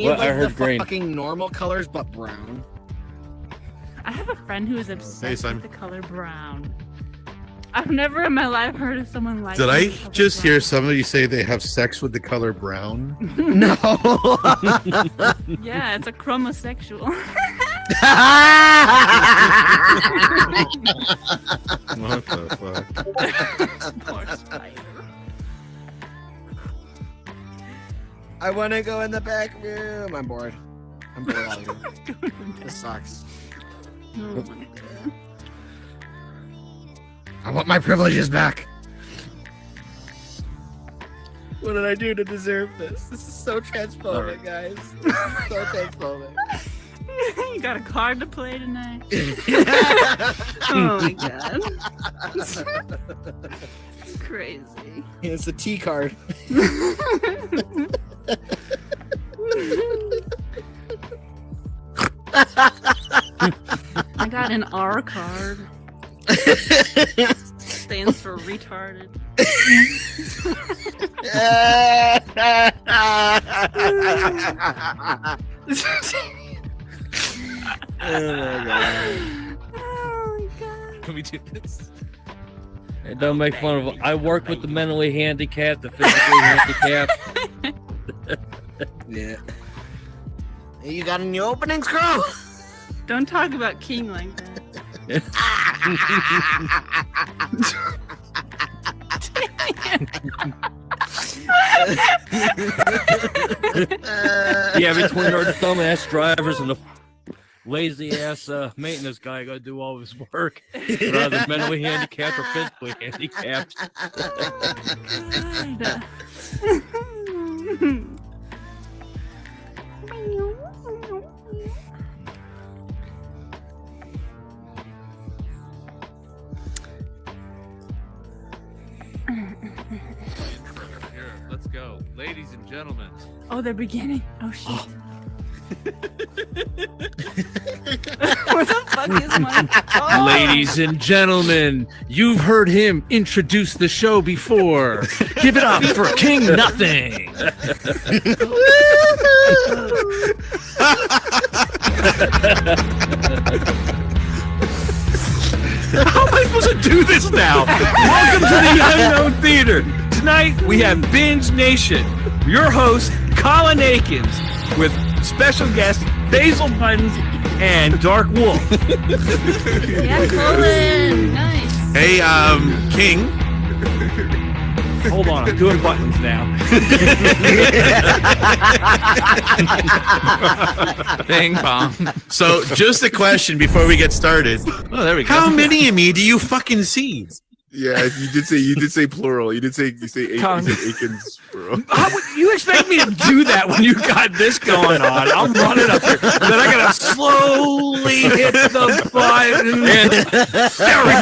Well, I like heard the green. fucking normal colors, but brown. I have a friend who is obsessed Simon. with the color brown. I've never in my life heard of someone like. Did I the color just brown. hear somebody say they have sex with the color brown? No. Yeah, it's a chromosexual. What the fuck? Poor spider. I want to go in the back room. I'm bored. I'm bored out of here. This sucks. Oh my God. I want my privileges back. What did I do to deserve this? This is so transphobic, guys. So transphobic. You got a card to play tonight? Oh my God. Crazy. It's a T card. I got an R card. Stands for retarded. Oh my god. Oh my God. Can we do this? Hey, don't make fun of them. I work with the mentally handicapped, the physically handicapped. Yeah. Hey, you got any openings, girl? Don't talk about King like that. Yeah, between our dumbass drivers and the lazy ass maintenance guy, got to do all his work. Rather mentally handicapped or physically handicapped. God. Here, let's go. Ladies and gentlemen. Oh, they're beginning. Oh shit. Where the fuck is my? Oh. Ladies and gentlemen, you've heard him introduce the show before. Give it up for King Nothing. How am I supposed to do this now? Welcome to the Unknown Theater. Tonight we have Binge Nation. Your host, Colin Aiken, with special guests Basil Buttons and Dark Wolf. Yeah, Colin. Nice. Hey, King. Hold on, I'm doing buttons now. Bing bong. So, just a question before we get started. Oh, there we go. How many of me do you fucking see? Yeah, you did say plural. You say Aiken's plural. How would you expect me to do that when you got this going on? I'm running up here, and then I gotta slowly hit the button. And there we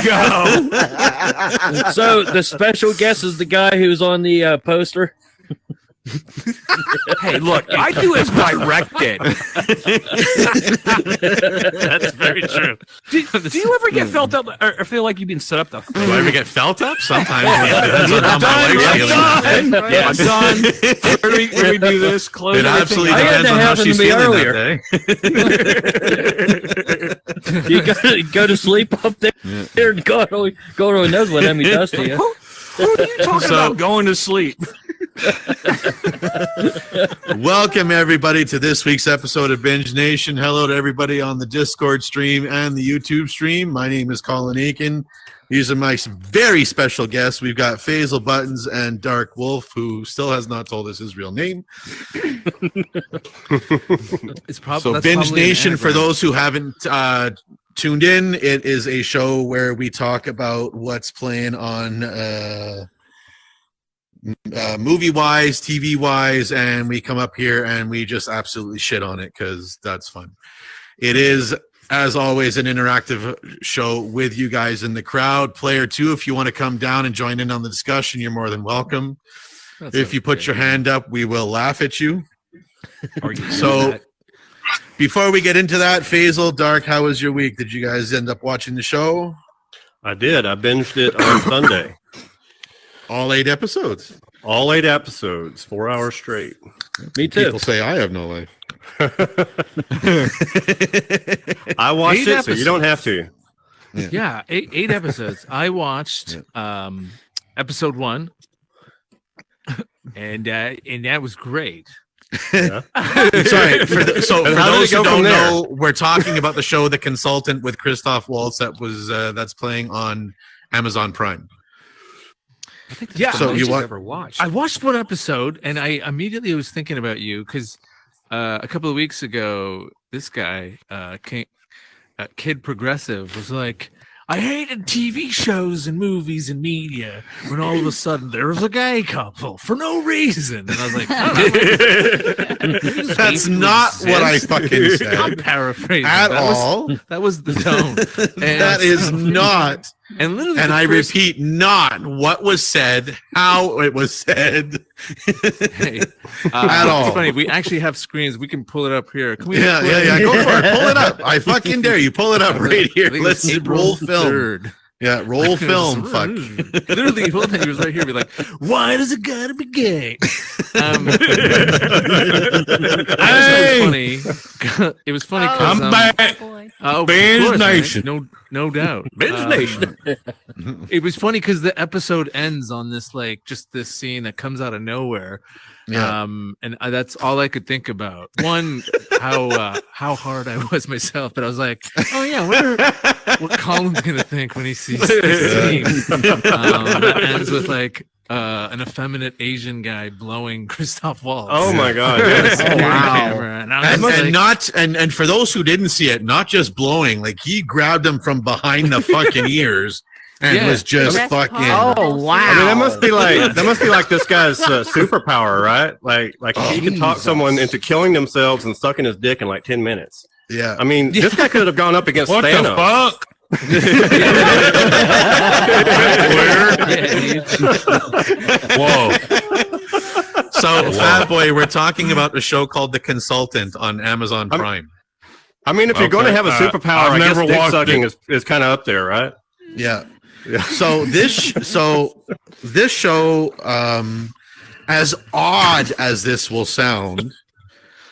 go. So the special guest is the guy who's on the poster. Hey, look, I do as directed. That's very true. Do you ever get felt up or feel like you've been set up to? Do I ever get felt up? Sometimes. Yeah, depends on how my leg's feeling. I'm done. Yeah. I'm done. Where do we do this? Close It everything? absolutely I had depends that on how happen to she's me feeling earlier. that day. You go to sleep up there. God only knows what Emmy does to you. Who are you talking about going to sleep? Welcome, everybody, to this week's episode of Binge Nation. Hello to everybody on the Discord stream and the YouTube stream. My name is Colin Aiken. These are my very special guests. We've got Faisal Buttons and Dark Wolf, who still has not told us his real name. It's probably So Binge Nation, for those who haven't tuned in, it is a show where we talk about what's playing on movie-wise, TV-wise, and we come up here and we just absolutely shit on it because that's fun. It is, as always, an interactive show with you guys in the crowd. Player 2, if you want to come down and join in on the discussion, you're more than welcome. If you put your hand up, we will laugh at you. So before we get into that, Faisal, Dark, how was your week? Did you guys end up watching the show? I did. I binged it on Sunday. All 8 episodes. All 8 episodes, 4 hours straight. Me too. People say I have no life. I watched 8 it, so you don't have to. Yeah, eight episodes. I watched episode 1, and that was great. Yeah. Sorry. For how did those it go who don't from there? know, we're talking about the show The Consultant with Christoph Waltz that's playing on Amazon Prime. I think that's Yeah. the So most you I've want- ever watched. I watched one episode, and I immediately was thinking about you because a couple of weeks ago, this guy, Kid Progressive, was like, I hated TV shows and movies and media when all of a sudden there was a gay couple for no reason. And I was like, That's not what I fucking said. I'm paraphrasing. At That all. that was the tone. That is not, And literally, and the I first- repeat, not what was said, how it was said. Hey, At all. It's funny. We actually have screens. We can pull it up here. Can we? Yeah. Go for it. Pull it up. I fucking dare you. Pull it up right here. I think Let's it's April roll film. 3rd. Yeah, roll film. Fuck. Literally, the whole thing he was right here. Be like, why does it gotta be gay? It was funny. Oh, I'm back. Boy. Oh, Binge of course, man. Nation. No doubt. Binge Nation. It was funny because the episode ends on this just this scene that comes out of nowhere. Yeah. And that's all I could think about. One, how hard I was myself, but I was like, oh yeah, I wonder what Colin's gonna think when he sees this scene. That ends with like an effeminate Asian guy blowing Christoph Waltz. Oh my God! Yes. Yes. Camera. And I was And like, and for those who didn't see it, not just blowing, like he grabbed him from behind the fucking ears and Yeah. was just That's fucking. possible. Oh, wow. I mean, that must be like this guy's superpower, right? Like he can talk someone into killing themselves and sucking his dick in like 10 minutes. Yeah. I mean, this guy could have gone up against What the Thanos. fuck? Whoa. So, Fat Boy, we're talking about the show called The Consultant on Amazon Prime. I mean, if you're going to have a superpower, I've I guess never dick watched sucking it. is kind of up there, right? Yeah. So this show, as odd as this will sound,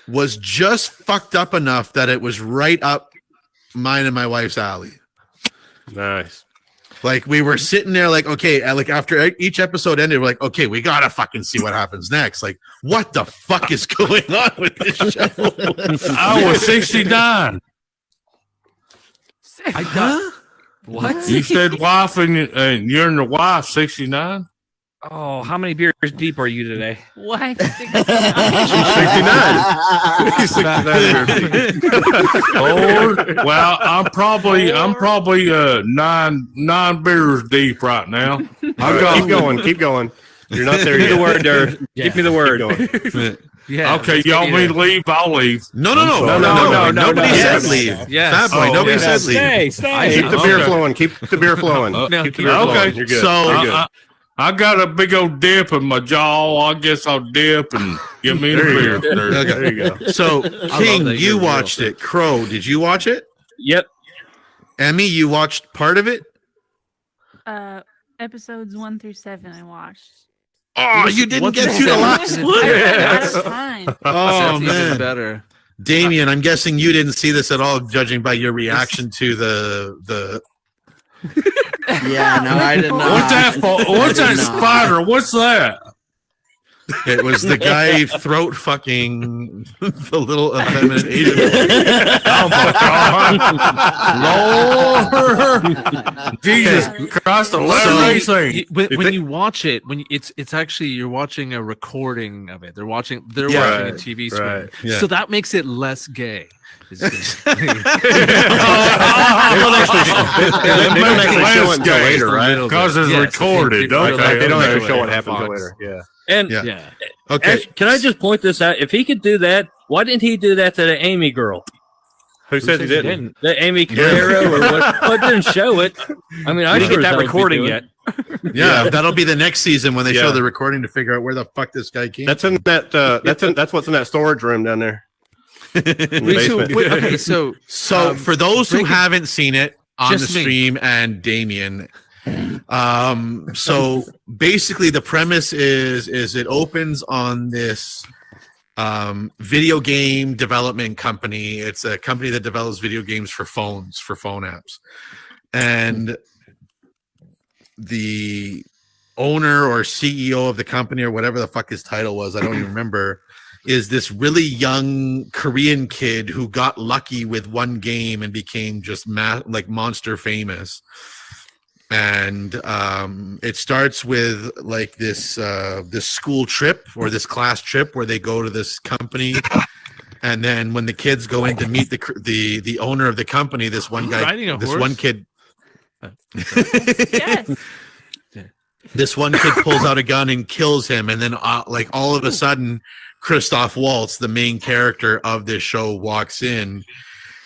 was just fucked up enough that it was right up mine and my wife's alley. Nice. Like we were sitting there, like, okay, like after each episode ended, we're like, okay, we gotta fucking see what happens next. Like, what the fuck is going on with this show? I was 69. I thought, what? You said wife and you're in the wife 69? Oh, how many beers deep are you today? Wife. 69. Oh, well, I'm probably nine beers deep right now. Keep going. You're not there Give me yet. the word, there. Give me the word. Yeah. Okay, let's y'all get me you to leave? I'll leave. No. Nobody Yes. said leave. Yes. Fat Boy, nobody said leave. Stay. Keep the beer Okay. flowing. Keep the beer flowing. No, Keep the keep beer it flowing. okay. You're good. So- You're good. I got a big old dip in my jaw. I guess I'll dip and give me the beer. There you go. So King, that you you're watched it. Crow, did you watch it? Yep. Emmy, you watched part of it? Episodes 1 through 7 I watched. Oh, you didn't get through through the seven. last I one. ran out of time. Oh That's even man, better. Damien, I'm guessing you didn't see this at all, judging by your reaction to the. Yeah, no, I did not. What's that? What's I that did not. spider? What's that? It was the guy throat fucking the little effeminate Asian. Oh my God, Lord, Jesus Christ! The letter thing. When you watch it, it's actually you're watching a recording of it. They're watching a Right, TV screen, right. Yeah. so that makes it less gay. They don't actually show it until later, right? Because it's Yes, recorded. I think Okay, Right, they don't okay. actually show what happened Fox. until later. Yeah. And Yeah. Yeah. Okay, can I just point this out? If he could do that, why didn't he do that to the Amy girl? Who says he didn't? The Amy Carrero or what? Well, it didn't show it. I mean, I We didn't sure get as that hell recording would do yet. it. yeah, that'll be the next season when they Yeah. show the recording to figure out where the fuck this guy came. That's in that. That's what's in that storage room down there. In the basement. Okay, so So for those who break it- haven't seen it on the Just me. stream and Damien, so basically the premise is it opens on this video game development company. It's a company that develops video games for phones, for phone apps. And the owner or CEO of the company, or whatever the fuck his title was, I don't even remember, is this really young Korean kid who got lucky with one game and became just like monster famous. And it starts with like this school trip or this class trip where they go to this company, and then when the kids go in to meet the owner of the company, this one guy, this horse? one kid, Yes. this one kid pulls out a gun and kills him, and then like all of a sudden, Christoph Waltz, the main character of this show, walks in.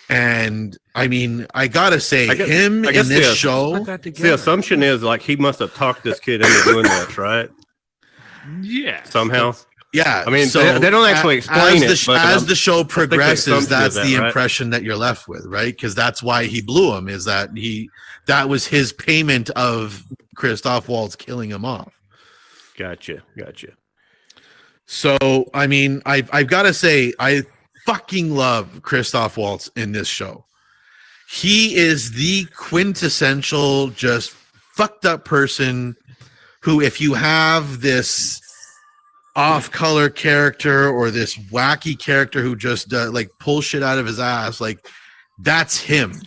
And I mean, I gotta say, him in this show, the assumption is like he must have talked this kid into doing this, right? Yeah. Somehow. Yeah. I mean, so they don't actually explain as the show progresses, that's the right? impression that you're left with, right? Because that's why he blew him, is that that was his payment of Christoph Waltz killing him off. Gotcha. So, I mean, I've got to say, I fucking love Christoph Waltz in this show. He is the quintessential, just fucked up person who, if you have this off-color character or this wacky character who just like pulls shit out of his ass, like that's him.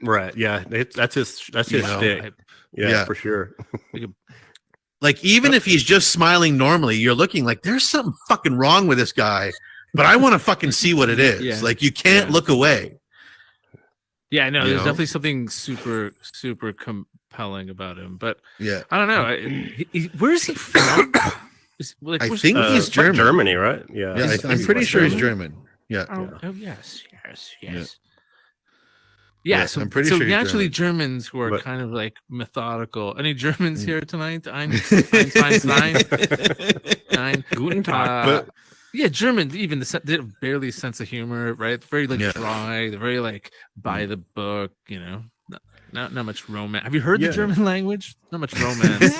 Right. Yeah. That's his stick. Yeah, for sure. Like, even if he's just smiling normally, you're looking like there's something fucking wrong with this guy, but I want to fucking see what it is. Yeah. Like, you can't look away. Yeah, no, You there's know? definitely something super compelling about him. But Yeah. I don't know. Where is he from? I think he's German. Germany, right? Yeah. Yeah, I'm pretty sure he's German. Yeah. Oh yes. Yeah, So, I'm pretty so sure he's naturally Germans who are But- kind of like methodical. Any Germans here tonight? Einstein. Guten Tag. But- Yeah, Germans, even they have barely sense of humor, right? Very like Yeah. dry. They're very like by the book, you know. Not much romance. Have you heard Yeah. the German language? Not much romance.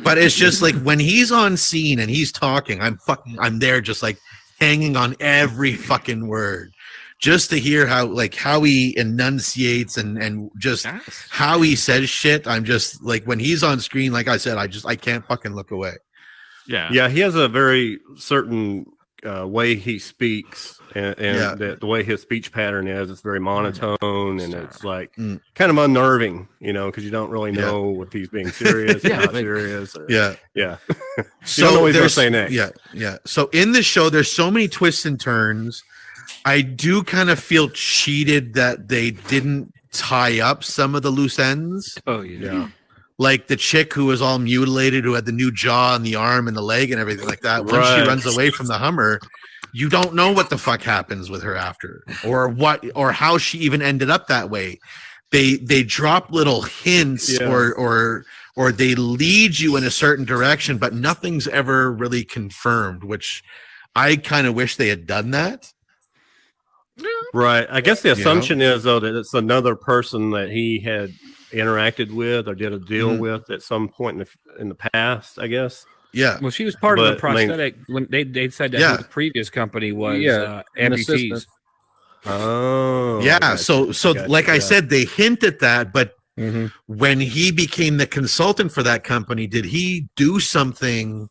but it's just like when he's on scene and he's talking, I'm there just like hanging on every fucking word, just to hear how he enunciates and just Yes. how he says shit. I'm just like, when he's on screen, like I said, I can't fucking look away. Yeah, he has a very certain way he speaks, and the way his speech pattern is. It's very monotone, and it's like kind of unnerving, you know, because you don't really know if he's being serious, or not serious. Or, Yeah. You don't know So what he's gonna there's say next. Yeah. So in this show, there's so many twists and turns. I do kind of feel cheated that they didn't tie up some of the loose ends. Oh yeah. Like the chick who was all mutilated, who had the new jaw and the arm and the leg and everything like that. Once she Right. runs away from the Hummer, you don't know what the fuck happens with her after, or how she even ended up that way. They drop little hints or they lead you in a certain direction, but nothing's ever really confirmed, which I kind of wish they had done that. Right. I guess the assumption is though that it's another person that he had interacted with or did a deal with at some point in the past, I guess. Yeah. Well, she was part of the But, I mean- prosthetic when they said that Yeah. the previous company was an assistant. amputees. Oh. Yeah. gotcha, So gotcha, like I yeah. said, they hint at that, but when he became the consultant for that company, did he do something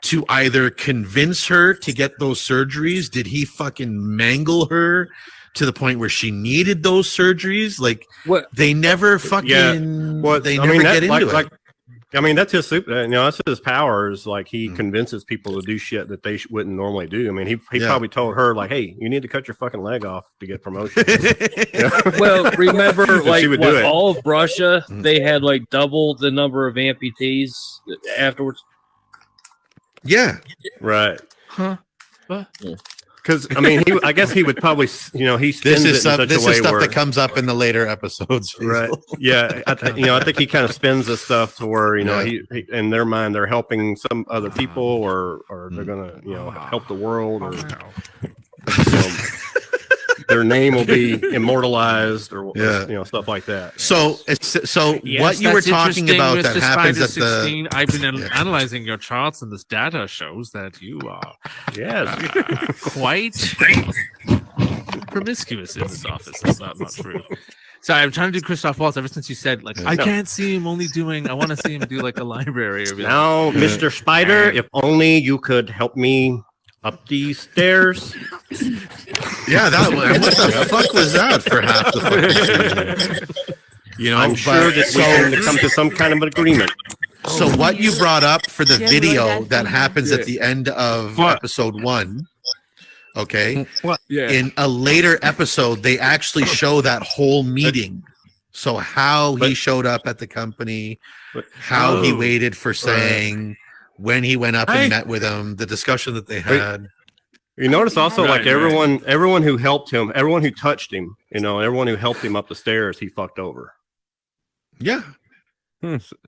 to either convince her to get those surgeries? Did he fucking mangle her to the point where she needed those surgeries? Like, What? they never fucking, Well, they I never mean, get into it. I mean, that's his super. You know, that's his powers. Like he convinces people to do shit that they wouldn't normally do. I mean, he probably told her like, "Hey, you need to cut your fucking leg off to get promotion." Well, remember, like She would do it. all of Russia, they had like double the number of amputees afterwards. Yeah. Right. Huh? What? Because I mean, I guess he would probably, you know, he spins This is it in such a way stuff where, that comes up in the later episodes. right? Yeah, I think he kind of spins this stuff to where he in their mind they're helping some other people or they're gonna help the world or. their name will be immortalized or stuff like that. So what you were talking about Mr. that happens at the 16, I've been analyzing your charts, and this data shows that you are quite promiscuous in this office. That's not true. Sorry, I'm trying to do Christoph Waltz ever since you said I can't see him only doing. I want to see him do like a library. Or now, Mr. Spider, if only you could help me up these stairs. Yeah, what the fuck was that for half the fucking season? I'm sure that we're going to come to some kind of agreement. So what you brought up for the video that happens at the end of episode 1. Okay. In a later episode, they actually show that whole meeting. So how he showed up at the company, how he waited for Sang, when he went up and met with him, the discussion that they had. You notice also everyone who helped him, everyone who touched him, everyone who helped him up the stairs, he fucked over. Yeah.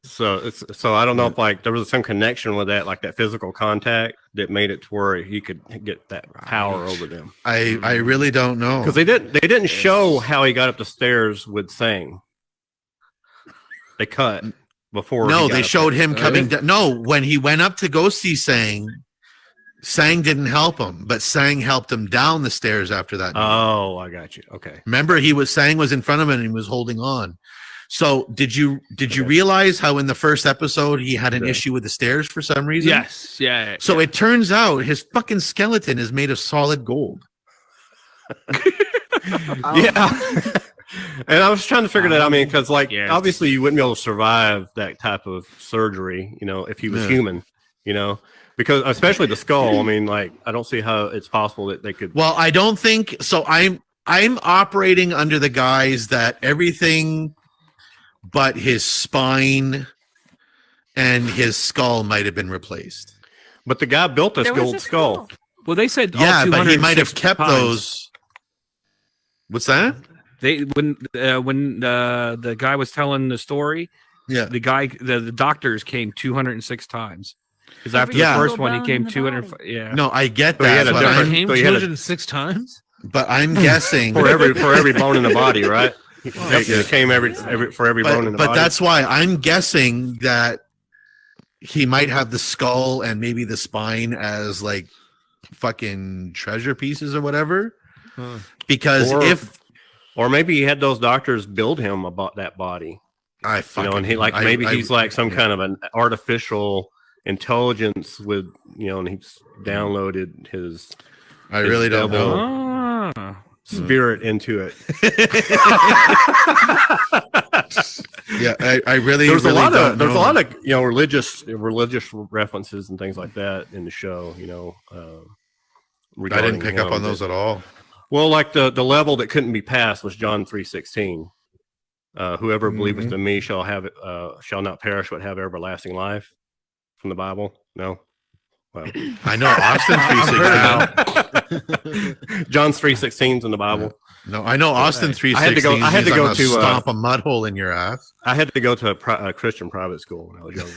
So I don't know if there was some connection with that, like that physical contact that made it to where he could get that power over them. I really don't know, because they didn't show how he got up the stairs with Sang. They cut before. No, they showed him coming down. No, when he went up to go see Sang didn't help him, but Sang helped him down the stairs after that. Oh, I got you. Okay. Remember, Sang was in front of him and he was holding on. So did you realize how in the first episode he had an issue with the stairs for some reason? Yes. Yeah. So it turns out his fucking skeleton is made of solid gold. Yeah. And I was trying to figure that out. I mean, because obviously you wouldn't be able to survive that type of surgery, if he was human, because especially the skull. I mean, I don't see how it's possible that they could. Well, I don't think so. I'm operating under the guise that everything but his spine and his skull might have been replaced. But the guy built this gold skull. Well, they said but he might have kept those. What's that? When the guy was telling the story, the doctors came 206 times. Because after the first one, he came 200. Yeah. No, I get that. He came 206 times. But I'm guessing for every bone in the body, right? It came for every bone in the body. But that's why I'm guessing that he might have the skull and maybe the spine as fucking treasure pieces or whatever. Because or maybe he had those doctors build him about that body. And he maybe he's some kind of an artificial intelligence with and he's downloaded his. I really don't know. Spirit into it. Yeah, I really. There's a lot of religious references and things like that in the show. I didn't pick up on those at all. Well, the level that couldn't be passed was John 3:16. Whoever believeth in me shall not perish but have everlasting life. From the Bible, no. Well, I know Austin 3:16. John's 3:16's in the Bible. No, I know Austin 3:16. I had to go to stomp a mud hole in your ass. I had to go to a Christian private school when I was younger.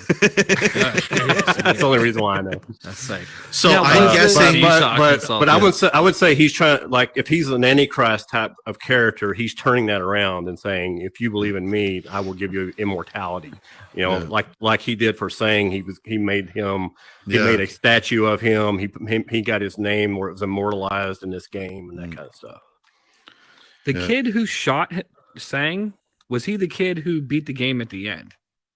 That's the only reason why I know. That's safe. So I'm guessing, but I would say he's trying, if he's an Antichrist type of character, he's turning that around and saying, if you believe in me, I will give you immortality. Like he did for Sang, he made him. He made a statue of him. He got his name where it was immortalized in this game and that kind of stuff. The kid who shot Sang, was he the kid who beat the game at the end?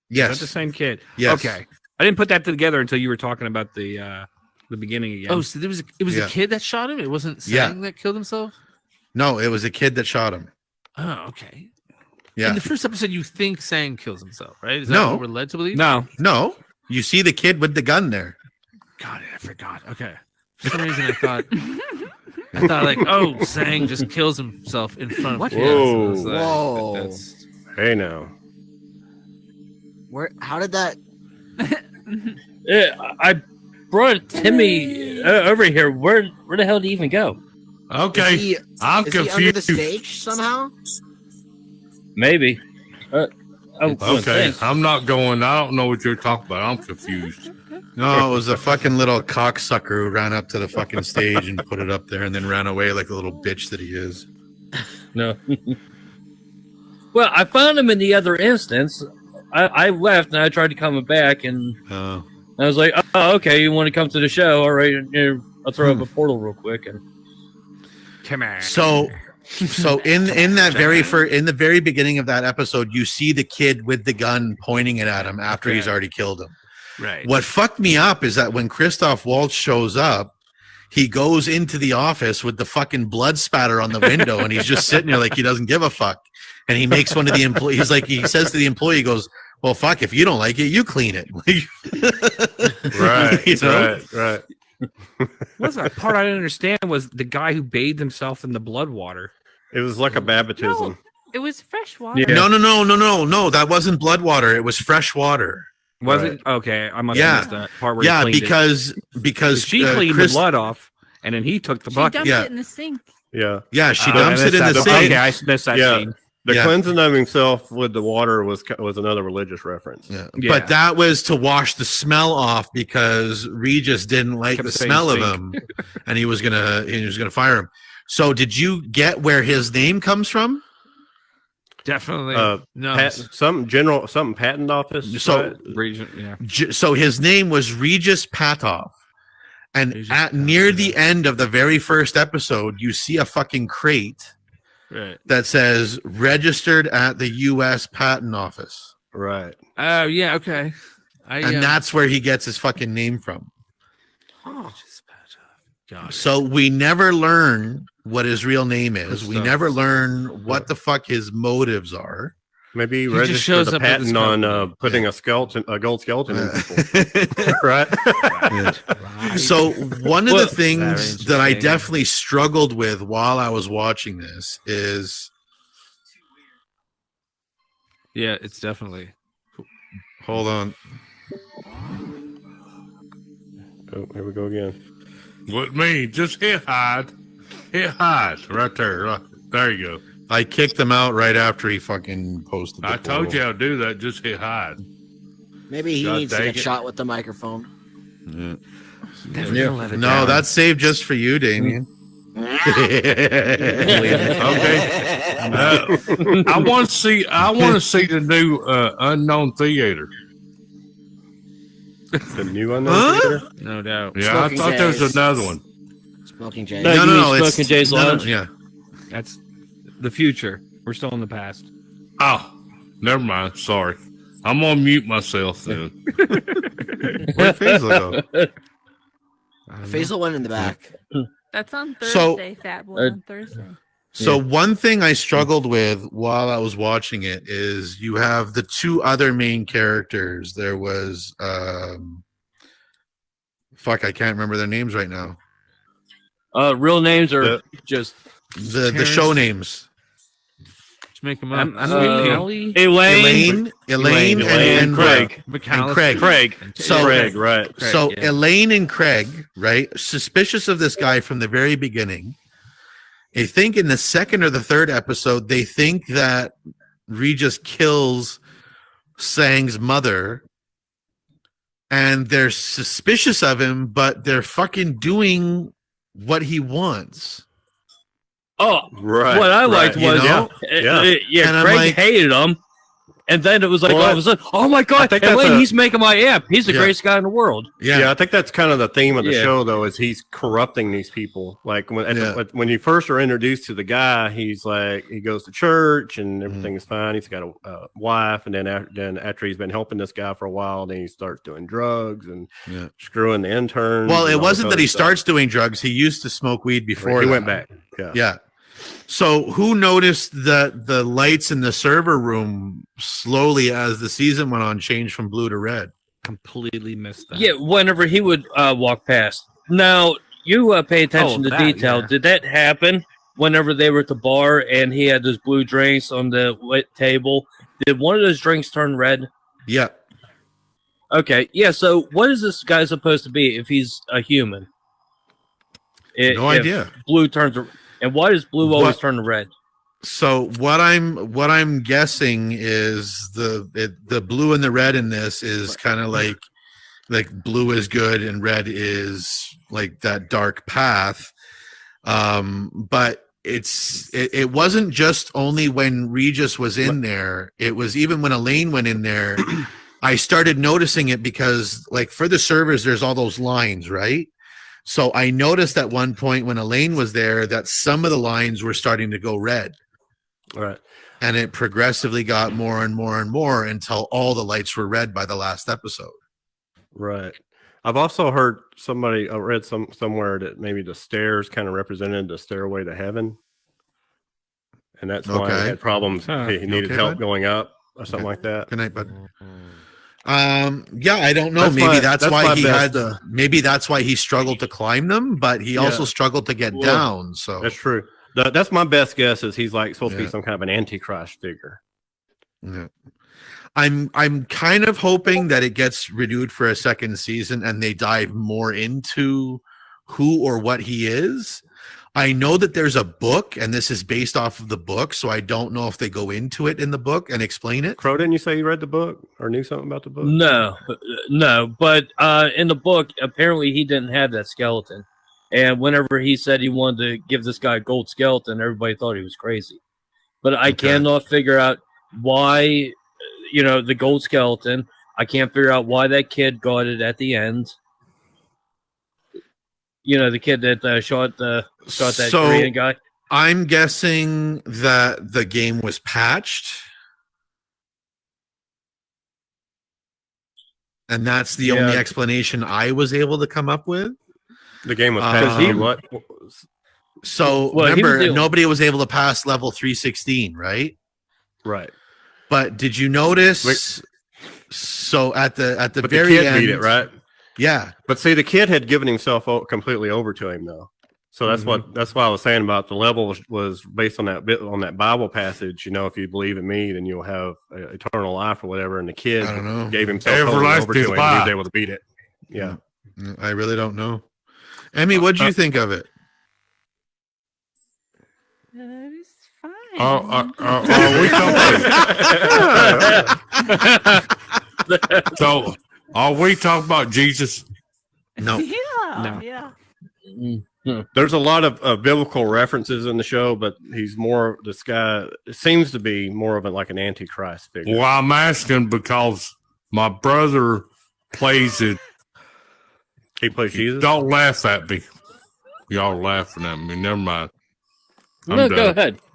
Yes. Is that the same kid? Yes. Okay. I didn't put that together until you were talking about the beginning again. Oh, so it was a kid that shot him? It wasn't Sang that killed himself? No, it was a kid that shot him. Oh, okay. Yeah. In the first episode, you think Sang kills himself, right? Is that what we're led to believe? No. You see the kid with the gun there. God, I forgot. Okay. For some reason, I thought Sang just kills himself in front of kids. Whoa. Hey, now. How did that? I brought Timmy over here. Where the hell did he even go? Okay, I'm confused. Is he under the stage somehow? Maybe. Okay, I'm not going. I don't know what you're talking about. I'm confused. No, it was a fucking little cocksucker who ran up to the fucking stage and put it up there and then ran away like a little bitch that he is. No. Well, I found him in the other instance. I left and I tried to come back, and I was like, "Oh, okay, you want to come to the show? All right, I'll throw up a portal real quick." And Come on. So in the very beginning of that episode, you see the kid with the gun pointing it at him after he's already killed him. Right. What fucked me up is that when Christoph Waltz shows up, he goes into the office with the fucking blood spatter on the window, and he's just sitting there like he doesn't give a fuck. And he makes one of the employees, he says to the employee, he goes, "Well, fuck, if you don't like it, you clean it." Right, You know? right. What's that part I didn't understand was the guy who bathed himself in the blood water. It was like a baptism. No, it was fresh water. Yeah. No. That wasn't blood water. It was fresh water. Was Right. it? Okay, I must have missed that part where Yeah, he cleaned because she cleaned the blood off, and then he took the She bucket. dumped Yeah. it in the sink. Yeah. Yeah, she I dumps it missed in the that. sink. Okay, I missed that Yeah. scene. The Yeah. cleansing of himself with the water was another religious reference. Yeah. Yeah. But that was to wash the smell off because Regis didn't like Kept the saying smell of stink. him, and he was gonna fire him. So, did you get where his name comes from? Definitely. No. Something patent office. So, Region, yeah. So his name was Regis Patov, and Regis near Patov. the end of the very first episode, you see a fucking crate Right. that says "registered at the U.S. Patent Office," Right. Oh, yeah, okay. and that's where he gets his fucking name from. Got it. So we never learn what his real name is. We stuff. never learn what the fuck his motives are. Maybe just register shows the up at this patent on company. putting a gold skeleton in people. Right. So one of the things very that I interesting. definitely struggled with while I was watching this is, Yeah, it's definitely. hold on. Oh, here we go again. What me? Just hit hide. Hit hide right there. Right. There you go. I kicked him out right after he fucking posted. I told you I'd do that. Just hit hide. Maybe he God needs to dang get it. shot with the microphone. No, that's saved just for you, Damien. Okay. I want to see. I want to see the new Unknown Theater. The new unknown theater? No doubt. Yeah, Smoking I thought there was Jays. another one. Smoking Jay. No, you mean it's Smoking Jay's Lounge? yeah. That's the future. We're still in the past. Oh, never mind. Sorry. I'm gonna mute myself then. Where'd Faisal go? Faisal went in the back. That's on So- Thursday, Fat Boy, on Thursday. So one thing I struggled with while I was watching it is you have the two other main characters. There was fuck, I can't remember their names right now. Real names are just The show names. Let's make them up. I'm Ellie? Elaine and Craig. And Craig. Craig. So Craig, right. So yeah. Elaine and Craig, right, suspicious of this guy from the very beginning. I think in the second or the third episode, they think that Regis kills Sang's mother, and they're suspicious of him, but they're fucking doing what he wants. oh, Right. what I liked right. was You know? Yeah. And I'm Craig like- hated him, and then it was like Well, all of a sudden, oh my I god, think that's Elaine, a- he's making my app. He's the Yeah. greatest guy in the world. Yeah, I think that's kind of the theme of the Yeah. show, though, is he's corrupting these people. Like Yeah. when you first are introduced to the guy, he's like he goes to church and everything is fine. He's got a wife, and then after he's been helping this guy for a while, then he starts doing drugs and Yeah. screwing the interns. Well, and it all wasn't this that he other stuff. starts doing drugs. He used to smoke weed before He that. went back. Yeah. Yeah. So who noticed that the lights in the server room slowly as the season went on changed from blue to red? Completely missed that. Yeah, whenever he would walk past. Now you pay attention to that, detail. yeah. Did that happen whenever they were at the bar and he had those blue drinks on the wet table? Did one of those drinks turn red? Yeah. Okay, yeah. So what is this guy supposed to be if he's a human? No If idea. Blue turns, and why does blue always What- turn to red? So what I'm guessing is the blue and the red in this is kind of like blue is good and red is like that dark path. But it wasn't just only when Regis was in there. It was even when Elaine went in there. I started noticing it because, like, for the servers, there's all those lines, right? So I noticed at one point when Elaine was there that some of the lines were starting to go red. Right. And it progressively got more and more and more until all the lights were red by the last episode. Right. I've also heard I read somewhere that maybe the stairs kind of represented the stairway to heaven. And that's why he had problems. He needed help going up or something like that. Good night, bud. Yeah, I don't know. Maybe that's why he had. Maybe that's why he struggled to climb them, but he also struggled to get down. So that's true. That's my best guess. Is he's like supposed to be some kind of an antichrist figure. Yeah. I'm kind of hoping that it gets renewed for a second season and they dive more into who or what he is. I know that there's a book and this is based off of the book, so I don't know if they go into it in the book and explain it. Crow, didn't you say you read the book or knew something about the book? No, but in the book, apparently he didn't have that skeleton. And whenever he said he wanted to give this guy a gold skeleton, everybody thought he was crazy. But I cannot figure out why, the gold skeleton. I can't figure out why that kid got it at the end. The kid that shot that Korean guy. I'm guessing that the game was patched. And that's the only explanation I was able to come up with. The game was patched. What? So remember, nobody was able to pass level 316, right? Right. But did you notice? So at the very kid end, beat it, right? Yeah. But see, the kid had given himself completely over to him, though. So that's why I was saying about the level was based on that Bible passage. If you believe in me, then you'll have eternal life or whatever. And the kid gave himself totally over to him. He was able to beat it. Yeah. I really don't know. Emmy, what did you think of it? It's fine. So, are we talking about Jesus? No. Yeah. There's a lot of biblical references in the show, but this guy seems to be more of like an antichrist figure. Well, I'm asking because my brother plays it. He plays Jesus? Don't laugh at me. Y'all laughing at me. Never mind. Go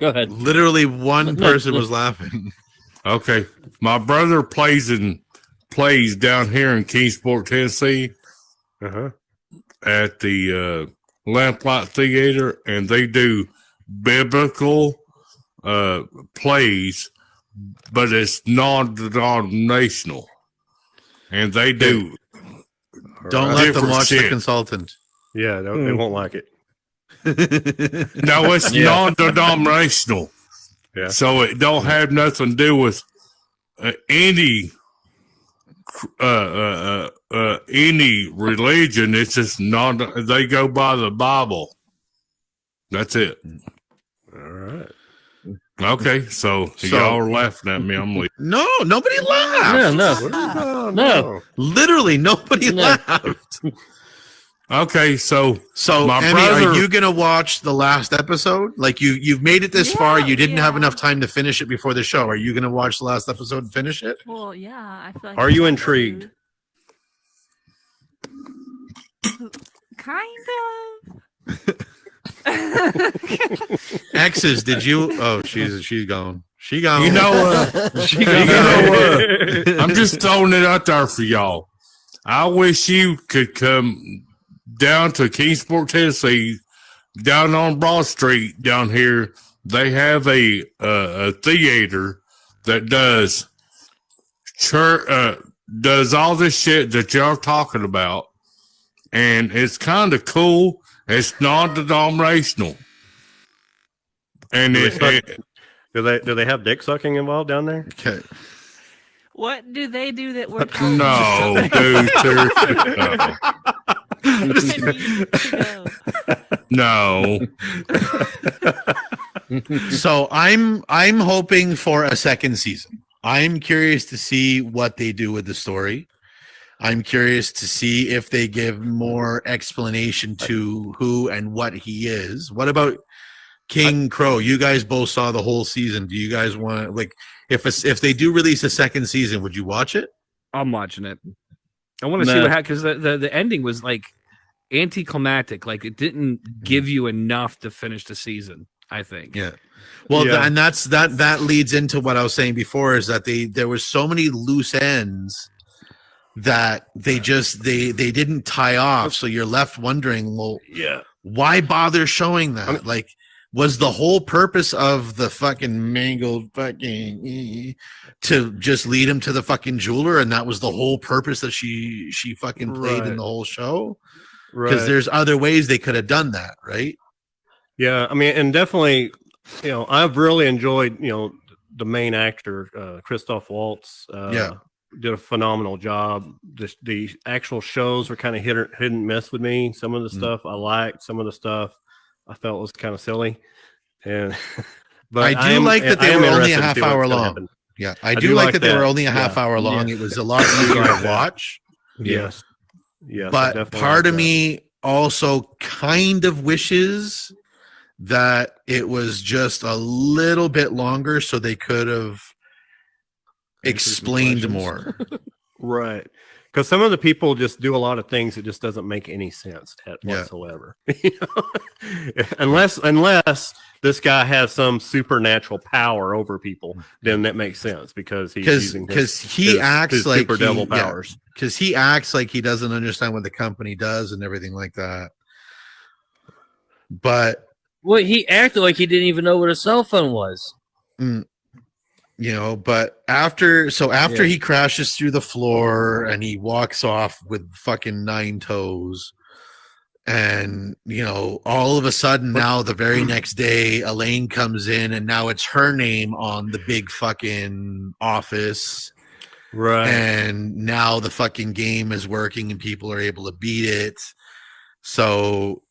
ahead. Literally one person was laughing. Okay. My brother plays down here in Kingsport, Tennessee at the Lamplight Theater, and they do biblical plays, but it's non-denominational. And they do. Don't let them watch the consultant. Yeah, they won't like it. No, it's non-denominational. Yeah. So it don't have nothing to do with any religion. It's just they go by the Bible. That's it. All right. Okay, so y'all are laughing at me. I'm leaving. No, nobody laughed. No. Literally nobody laughed. Okay, so my Emmy, brother, are you gonna watch the last episode? Like you've made it this far. You didn't have enough time to finish it before the show. Are you gonna watch the last episode and finish it? Well, yeah. I feel like are you intrigued? Kind of. Exes, did you? Oh, she's gone. She gone. I'm just throwing it out there for y'all. I wish you could come down to Kingsport, Tennessee, down on Broad Street down here. They have a theater that does all this shit that y'all talking about, and it's kind of cool. It's non-denominational, and do they have dick sucking involved down there? Okay. What do they do that we're no, dude. No. So I'm hoping for a second season. I'm curious to see what they do with the story. I'm curious to see if they give more explanation to who and what he is. What about King Crow, you guys both saw the whole season. Do you guys want like if they do release a second season, would you watch it? I'm watching it. I want to see what happens because the ending was like anticlimactic. Like it didn't give you enough to finish the season. I think. Yeah. Well, and that leads into what I was saying before is that there was so many loose ends that they didn't tie off. So you're left wondering, well, why bother showing that? Like, was the whole purpose of the fucking mangled fucking to just lead him to the fucking jeweler, and that was the whole purpose that she fucking played in the whole show? Because there's other ways they could have done that, right? Yeah, I mean, and definitely, I've really enjoyed, the main actor, Christoph Waltz. Did a phenomenal job. The actual shows were kind of hit and miss with me. Some of the stuff I liked, some of the stuff I felt was kind of silly. And but I do like that they were only a half hour long. Yeah, I do like that they were only a half hour long. It was a lot easier to watch. Yes. But part of me also kind of wishes that it was just a little bit longer so they could have explained more. Right. Because some of the people just do a lot of things that just doesn't make any sense whatsoever. Unless this guy has some supernatural power over people, then that makes sense because he's using he acts his like super devil powers. Because he acts like he doesn't understand what the company does and everything like that. But he acted like he didn't even know what a cell phone was. But after he crashes through the floor and he walks off with fucking 9 toes, and all of a sudden now the very next day Elaine comes in and now it's her name on the big fucking office, right? And now the fucking game is working and people are able to beat it. So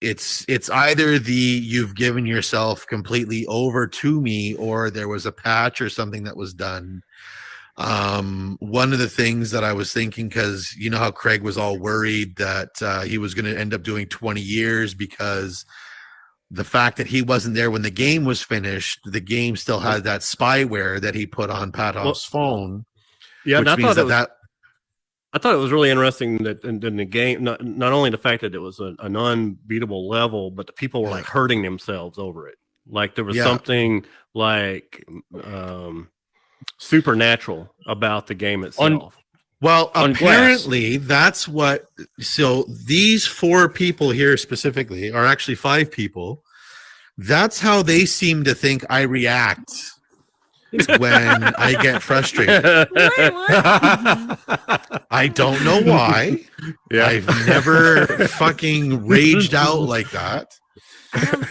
it's either you've given yourself completely over to me, or there was a patch or something that was done. One of the things that I was thinking, because you know how Craig was all worried that he was going to end up doing 20 years because the fact that he wasn't there when the game was finished, the game still had that spyware that he put on Patov's phone. Yeah, which means I thought it was really interesting that in the game, not only the fact that it was an unbeatable level, but the people were like hurting themselves over it. Like there was something like supernatural about the game itself. Well, apparently that's what. So these 4 people here specifically are actually 5 people. That's how they seem to think I react when I get frustrated. Wait, what? I don't know why. I've never fucking raged out like that.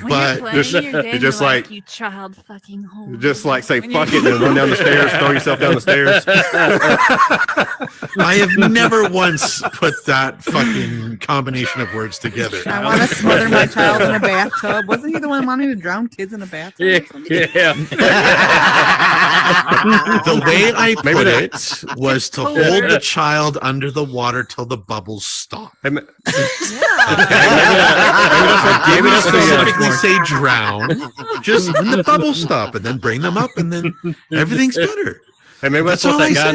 But just like you child fucking hole. Just like say fuck it and run down the stairs, throw yourself down the stairs. I have never once put that fucking combination of words together. I want to smother my child in a bathtub. Wasn't he the one wanting to drown kids in a bathtub? Yeah. The way I put it was to hold the child under the water till the bubbles stop. Yeah. Maybe that's specifically say drown, just when the bubbles stop, and then bring them up, and then everything's better. Hey, maybe that's what that guy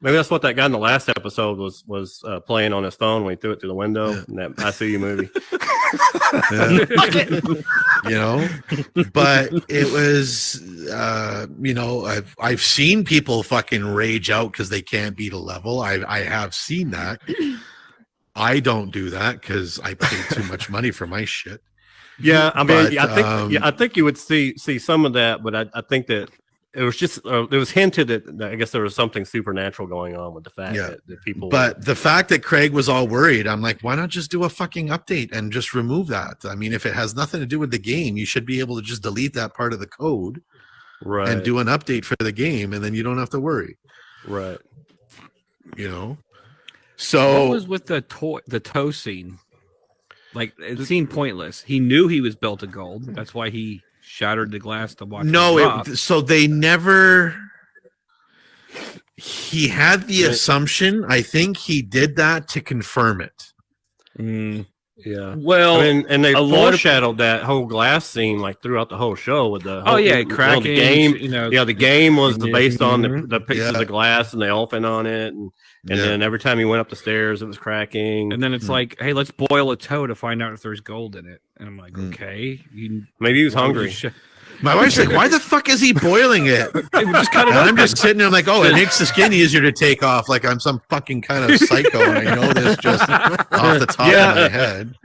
maybe that's what that guy in the last episode was playing on his phone when he threw it through the window in that I See You movie. But it was I've seen people fucking rage out because they can't beat a level. I have seen that. I don't do that because I pay too much money for my shit. Yeah, I mean, I think you would see some of that, but I think that it was just it was hinted that I guess there was something supernatural going on with the fact that people. But the fact that Craig was all worried, I'm like, why not just do a fucking update and just remove that? I mean, if it has nothing to do with the game, you should be able to just delete that part of the code, right, and do an update for the game, and then you don't have to worry, right? So what was with the toe scene? Like it seemed pointless. He knew he was built of gold. That's why he shattered the glass to watch. So they never. He had the assumption. I think he did that to confirm it. Yeah. Well, I mean, and they a lot of- foreshadowed that whole glass scene like throughout the whole show with the whole, cracking. the game. The game was based on Mhm. the pieces of glass and the elephant on it, and then every time he went up the stairs, it was cracking. And then it's like, hey, let's boil a toe to find out if there's gold in it. And I'm like, okay, maybe he was hungry. My wife's like, why the fuck is he boiling it? And I'm just sitting there like, oh, it makes the skin easier to take off. Like I'm some fucking kind of psycho and I know this just off the top of my head.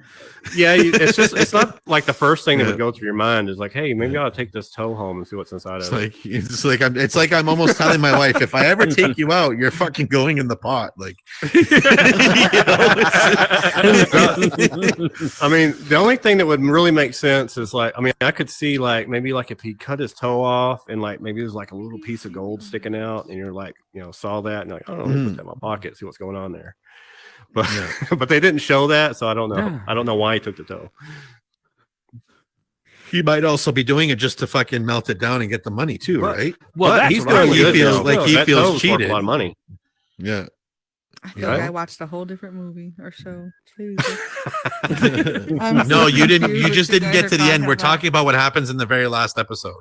Yeah, it's not like the first thing that would go through your mind is like, hey, maybe I ought to take this toe home and see what's inside of it. It's like I'm almost telling my wife, if I ever take you out, you're fucking going in the pot. Like, I mean, the only thing that would really make sense is like, I mean, I could see like maybe like if he cut his toe off and like maybe there's like a little piece of gold sticking out, and you're like, saw that and like, I don't know, put that in my pocket, see what's going on there. But but they didn't show that, so I don't know. Yeah. I don't know why he took the toe. he might also be doing it just to fucking melt it down and get the money too, right? Well, But he's doing he good. feels though. like he That feels toe's worth cheated. a lot of money. Yeah. I feel Right. like I watched a whole different movie or show. Jesus. No, you didn't. confused You what just you didn't guys get are to the end. talking We're about. talking about what happens in the very last episode.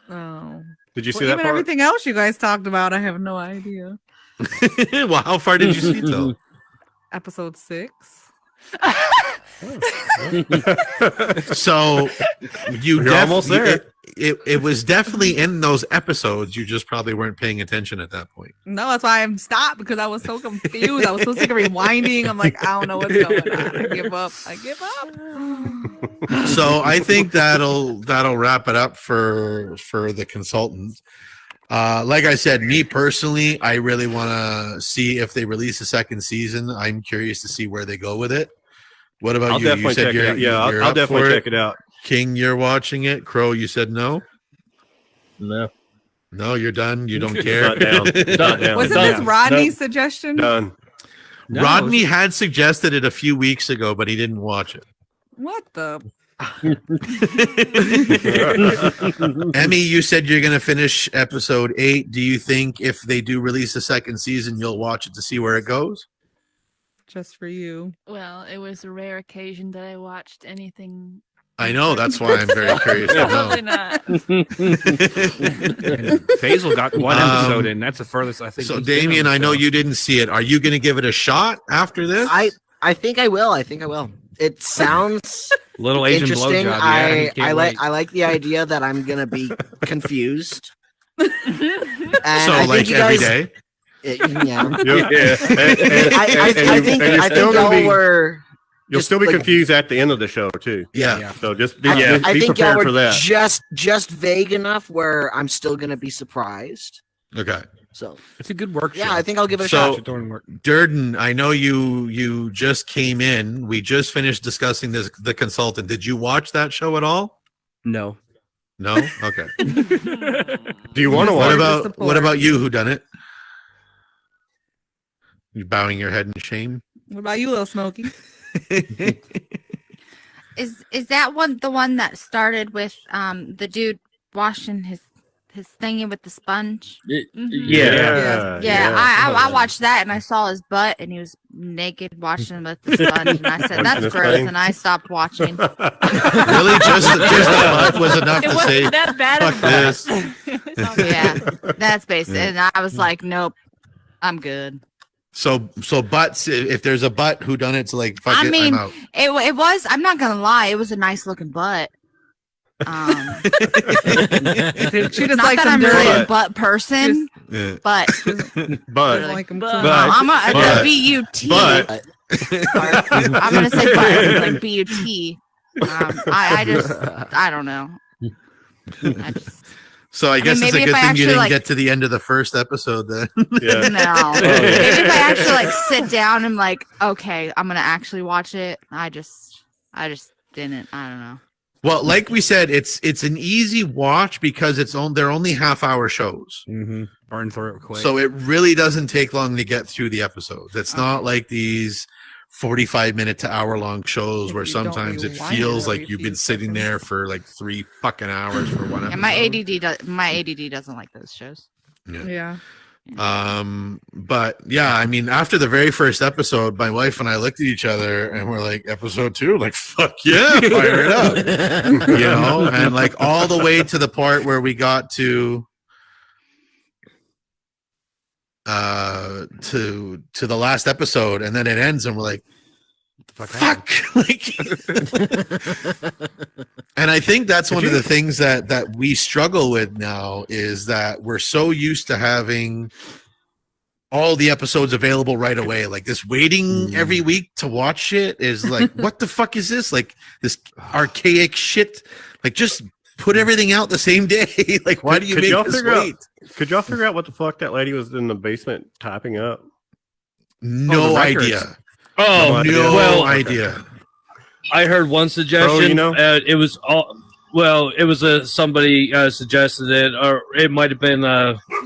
Oh. Did you see Well, that even part? everything else you guys talked about, I have no idea. Well, how far did you see till? Episode 6. So You're almost there. It was definitely in those episodes. You just probably weren't paying attention at that point. No, that's why I'm stopped because I was so confused. I was so sick of rewinding. I'm like, I don't know what's going on. I give up. So I think that'll wrap it up for the consultant. Like I said, me personally, I really want to see if they release a second season. I'm curious to see where they go with it. What about I'll you? definitely You said check it out. Yeah, you're I'll up definitely for check it out. King, you're watching it. Crow, you said no. No. No, you're done. You don't care. Not down. Not down. Wasn't Done. this Rodney's Nope. suggestion? Done. No, Rodney had suggested it a few weeks ago, but he didn't watch it. What the? Emmy, you said you're going to finish episode 8. Do you think if they do release a second season, you'll watch it to see where it goes? Just for you. Well, it was a rare occasion that I watched anything. I know. That's why I'm very curious to Probably know. not. And Faisal got one episode in. That's the furthest I think. So, he's been Damien, on I the know show. you didn't see it. Are you going to give it a shot after this? I think I will. It sounds Little Asian interesting. blowjob. Yeah, I like the idea that I'm gonna be confused. And I like think you every guys, day? Yeah. Yeah. I think y'all were. You'll just still be like- confused at the end of the show too. Yeah. So just be, I be think y'all prepared were for that. just vague enough where I'm still gonna be surprised. Okay. So It's a good work. yeah, show. I think I'll give it a So- shot. Durden, I know you just came in. We just finished discussing the consultant. Did you watch that show at all? No. No? Okay. Do you want to What watch? about you, who done it? You bowing your head in shame? What about you, little Smokey? Is that the one that started with the dude washing his thingy with the sponge? Yeah. I watched that and I saw his butt and he was naked washing with the sponge and I said that's his gross thing. and I stopped watching. Really? Just that was enough It to wasn't say, that bad fuck of a this. Yeah, that's basically. And I was like, nope, I'm good. So butts, if there's a butt who done it, it's like, fuck I it, mean, I'm out. it was. I'm not gonna lie, it was a nice looking butt. She Not just likes that them I'm dirty. really a butt person, Yeah. but But Doesn't like 'em But- too. I'm a But- B-U-T. but I'm gonna say butt like B-U-T. I don't know. So I guess it's a maybe good if I thing you actually, didn't like- get to the end of the first episode then. yeah. No. Maybe if I actually like sit down and like, okay, I'm gonna actually watch it. I just didn't. I don't know. Well, like we said, it's an easy watch because they're only half-hour shows. Mm-hmm. Burn through it quick. So it really doesn't take long to get through the episodes. It's not like these 45-minute to hour-long shows If where you don't sometimes it rewind it feels every like you've few been sitting there for like 3 fucking hours for one Yeah, episode. my ADD doesn't like those shows. Yeah. But yeah, I mean, after the very first episode, my wife and I looked at each other and we're like, episode 2, like, fuck yeah, fire it up. You know, and like all the way to the part where we got to the last episode, and then it ends and we're like, fuck. Like, and I think that's one of the things that we struggle with now, is that we're so used to having all the episodes available right away. Like, this waiting every week to watch it is like, what the fuck is this? Like, this archaic shit. Like, just put everything out the same day. Like, why do you make us wait? Could y'all figure out what the fuck that lady was in the basement typing up? No idea. Oh, no idea. I heard one suggestion. Bro, you know? It was all. Well, it was somebody suggested it, or it might have been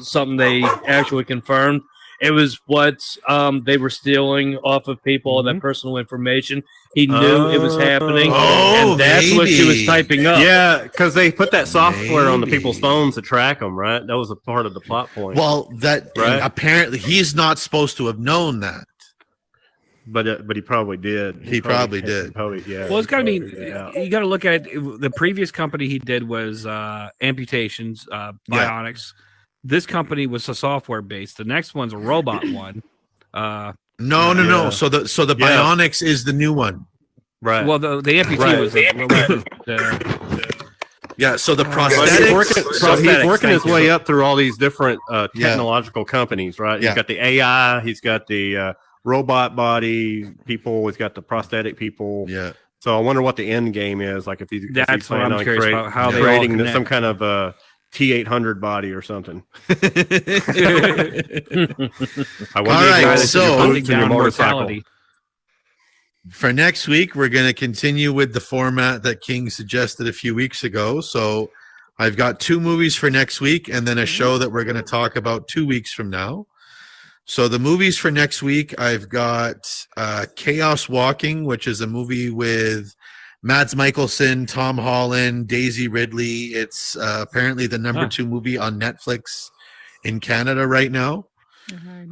something they actually confirmed. It was what they were stealing off of people, that personal information. He knew it was happening, and that's what she was typing up. Yeah, because they put that software on the people's phones to track them, right? That was a part of the plot point. Well, that Right? apparently he's not supposed to have known that. But he probably did. He probably did. Yeah. Well, it's got to be. Yeah. You got to look at it. The previous company he did was amputations, bionics. This company was a software based. The next one's a robot one. No. Yeah. So the bionics is the new one. Right. Well, the amputee Right. was Yeah. So the But prosthetics. he's working his way up through all these different technological companies, right? Yeah. He's got the AI. He's got the robot body people. He's got the prosthetic people. Yeah. So I wonder what the end game is. Like if he's That's what I'm planning on curious about, how they all creating connect. some kind of T800 body or something. I wonder All right, if so- your hunting boots and your down motorcycle. mortality. For next week, we're going to continue with the format that King suggested a few weeks ago. So I've got 2 movies for next week, and then a show that we're going to talk about 2 weeks from now. So the movies for next week, I've got Chaos Walking, which is a movie with Mads Mikkelsen, Tom Holland, Daisy Ridley. It's apparently the number 2 movie on Netflix in Canada right now.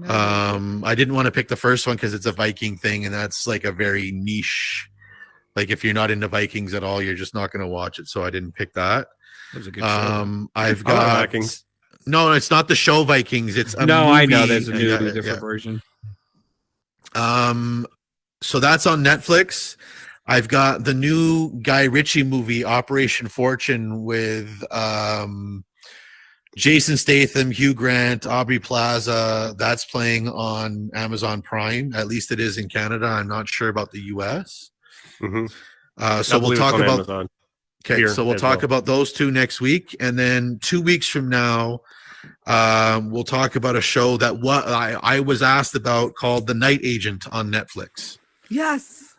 I didn't want to pick the first one because it's a Viking thing, and that's like a very niche. Like, if you're not into Vikings at all, you're just not going to watch it. So I didn't pick that. That was a good show. I've I like got Vikings. No, it's not the show Vikings. It's a No, movie. I know there's a new, Yeah, different version. So that's on Netflix. I've got the new Guy Ritchie movie, Operation Fortune, with Jason Statham, Hugh Grant, Aubrey Plaza. That's playing on Amazon Prime. At least it is in Canada. I'm not sure about the US. Mhm. So we'll talk about Amazon. Okay, Here so we'll as talk well. about those 2 next week, and then 2 weeks from now, we'll talk about a show that I was asked about called The Night Agent on Netflix. Yes.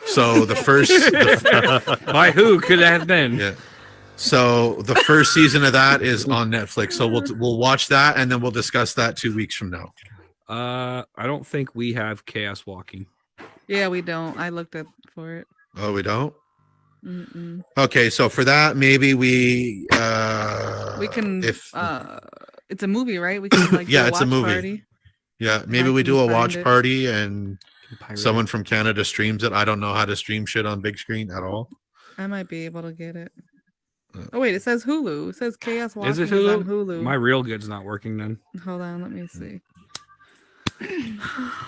So the first, By who could that have been? yeah. So the first season of that is on Netflix. So we'll watch that, and then we'll discuss that 2 weeks from now. I don't think we have Chaos Walking. Yeah, we don't. I looked up for it. Oh, we don't. Mm-mm. Okay, so for that, maybe We can. if It's a movie, right? We can like. Yeah, do it's a watch movie. Party. yeah, maybe I we can do a find watch it. party and Pirate. someone from Canada streams it. I don't know how to stream shit on big screen at all. I might be able to get it. Oh wait, it says Hulu. It says Chaos Walking Is it on Hulu? Hulu. My real good's not working then. Hold on, let me see.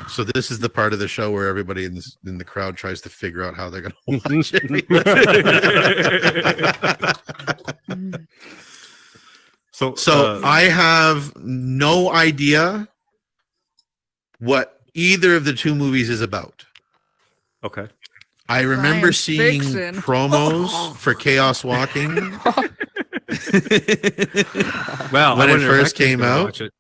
So this is the part of the show where everybody in the crowd tries to figure out how they're going to watch it. So I have no idea what either of the 2 movies is about. Okay. I remember Science seeing fiction. promos for Chaos Walking Well, when I it wouldn't first expect you came to out. watch it.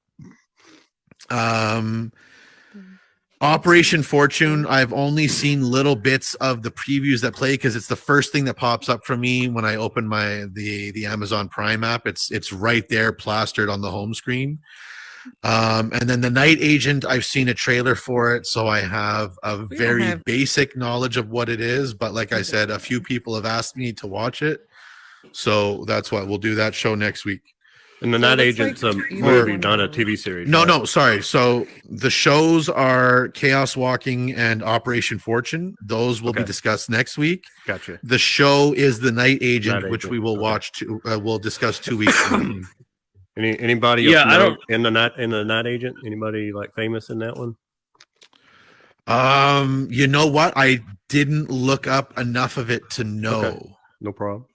Operation Fortune, I've only seen little bits of the previews that play because it's the first thing that pops up for me when I open the Amazon Prime app. It's right there plastered on the home screen. And then The Night Agent, I've seen a trailer for it, so I have a very basic knowledge of what it is. But like I said, a few people have asked me to watch it, so that's why we'll do that show next week. And the So Night it looks Agent's like a you movie, might not a wanna- TV series. No, right? no, sorry. So the shows are Chaos Walking and Operation Fortune. Those will be Okay. discussed next week. Gotcha. The show is the Night Agent, Night which Agent, we will okay. watch. We'll discuss 2 weeks from now. Anybody? Yeah, else I know in the Night Agent. Anybody like famous in that one? You know what? I didn't look up enough of it to know. Okay. No problem.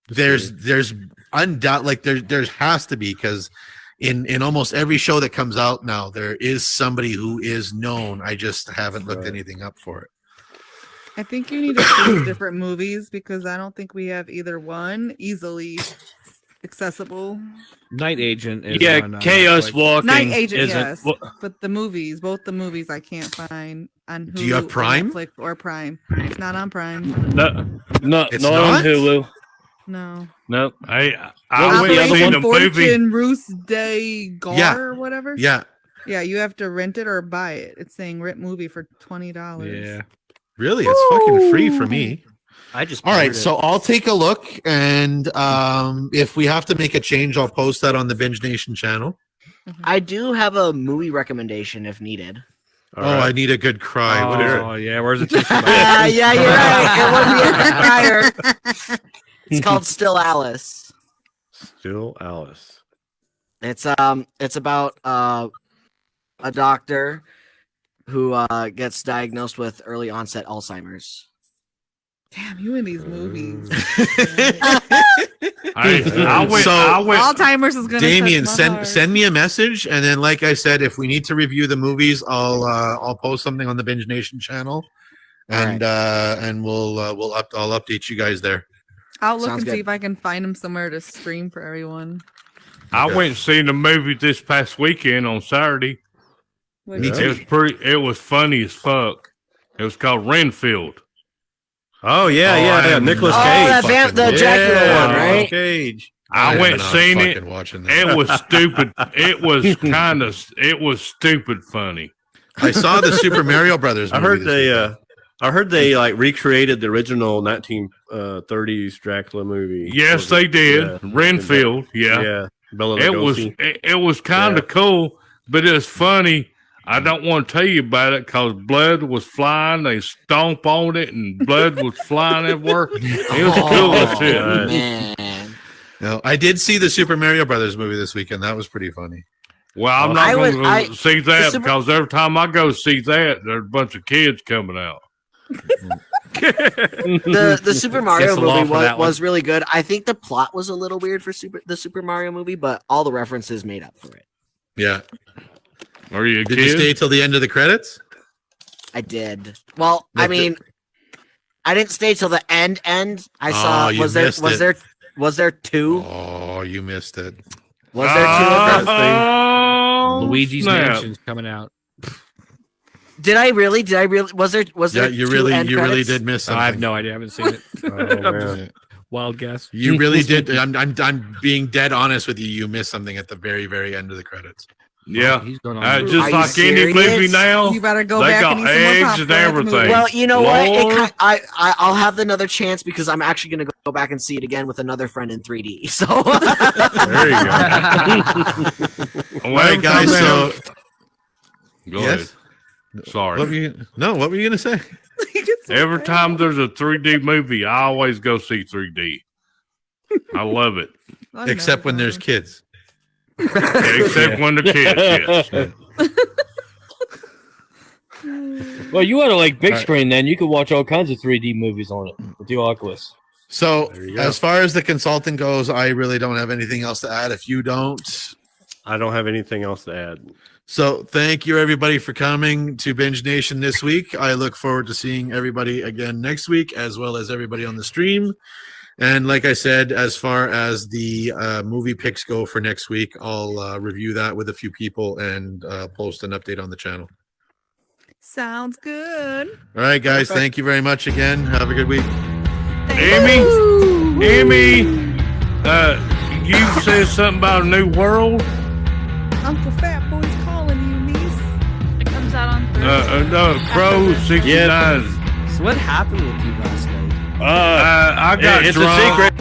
There's undoubt like there has to be, because in almost every show that comes out now, there is somebody who is known. I just haven't looked Right. anything up for it. I think you need to choose different movies because I don't think we have either one easily accessible. Night Agent is Yeah, on, Chaos Netflix. Walking. Night Agent, isn't, yes, well, but the movies, both the movies, I can't find on Hulu. Do you have or Prime? Netflix or Prime? It's not on Prime. no, It's not not? on Hulu. No. Nope. Hey, What I was the went other and seen one? the movie. Fortune Roos Day Gar Yeah. or whatever. Yeah, Yeah, you have to rent it or buy it. It's saying rent movie for $20. Yeah. really, it's fucking free for me. I just All right, ordered it. so I'll take a look, and if we have to make a change, I'll post that on the Binge Nation channel. I do have a movie recommendation if needed. All Oh, I right. need a good cry. What is it? Oh, yeah. Where's the tissue box? Yeah, you're right. It would be a crier. It's called Still Alice. Still Alice. It's about a doctor who gets diagnosed with early onset Alzheimer's. Damn, you in these movies. I went. So- I went. Alzheimer's is gonna. Damien, touch my send heart. send me a message, and then, like I said, if we need to review the movies, I'll post something on the Binge Nation channel, and I'll update you guys there. I'll look Sounds and good. see if I can find them somewhere to stream for everyone. I went and seen the movie this past weekend on Saturday. What Me is too. It was pretty. It was funny as fuck. It was called Renfield. Oh yeah, Oh, yeah, I yeah. am Nicholas Oh, Cage. that fucking- the Dracula Yeah. one, right? Cage. I am went and not seen it. fucking watching that. It was stupid. It was kind of. It was stupid funny. I saw the Super Mario Brothers. I movie heard this they. weekend. I heard they like recreated the original 1930s Dracula movie. Yes, Was they it- did. yeah. Renfield. Yeah. Yeah. Bela It was. Lugosi. It was kind of cool, but it was funny. I don't want to tell you about it because blood was flying. They stomp on it, and blood was flying everywhere. It was cool as shit. Man. No, I did see the Super Mario Brothers movie this weekend. That was pretty funny. Well, I'm I not was- going to I- go see that Super- because every time I go see that, there's a bunch of kids coming out. The Super Mario Against the law movie for that one. was really good. I think the plot was a little weird for the Super Mario movie, but all the references made up for it. Yeah. Are you a Did you kid? stay till the end of the credits? I did. Well, I Like mean, I didn't stay till the end. I saw. you Was there? missed Was it. there? Was there two? Oh, you missed it. Was there two of them? Oh, Luigi's snap. Mansion's coming out. Did I really? Did I really? Was there? Was Yeah, there? you two really end did credits? miss something. I have no idea. I haven't seen it. Oh, man. Wild guess. You really did. I'm being dead honest with you. You missed something at the very, very end of the credits. Yeah. He's going on. Just Are you like any movie serious? now, You better go they back got and eat some more eggs popcorn. and That's the everything. movie. Well, you know what? Lord. I'll have another chance because I'm actually going to go back and see it again with another friend in 3D. So There you go. All right, guys. So, Go yes. ahead. Sorry. What were you gonna say? Every time there's a 3D movie, I always go see 3D. I love it. I've Except never when done there's it. kids. Except when the kids, yes. Well, you had a big All right. screen then. You could watch all kinds of 3D movies on it with the Oculus. So, There you go. as far as the consultant goes, I really don't have anything else to add. If you don't, I don't have anything else to add. so thank you everybody for coming to Binge Nation this week. I look forward to seeing everybody again next week, as well as everybody on the stream. And like I said, as far as the movie picks go for next week, I'll review that with a few people and post an update on the channel. Sounds good. All right, guys. Thank you very much again. Have a good week. Amy, you said something about a new world? Uncle Fat Boy's calling you, niece. It comes out on Thursday. No, Crow 69. So what happened with you last night? I got it's drunk. a secret.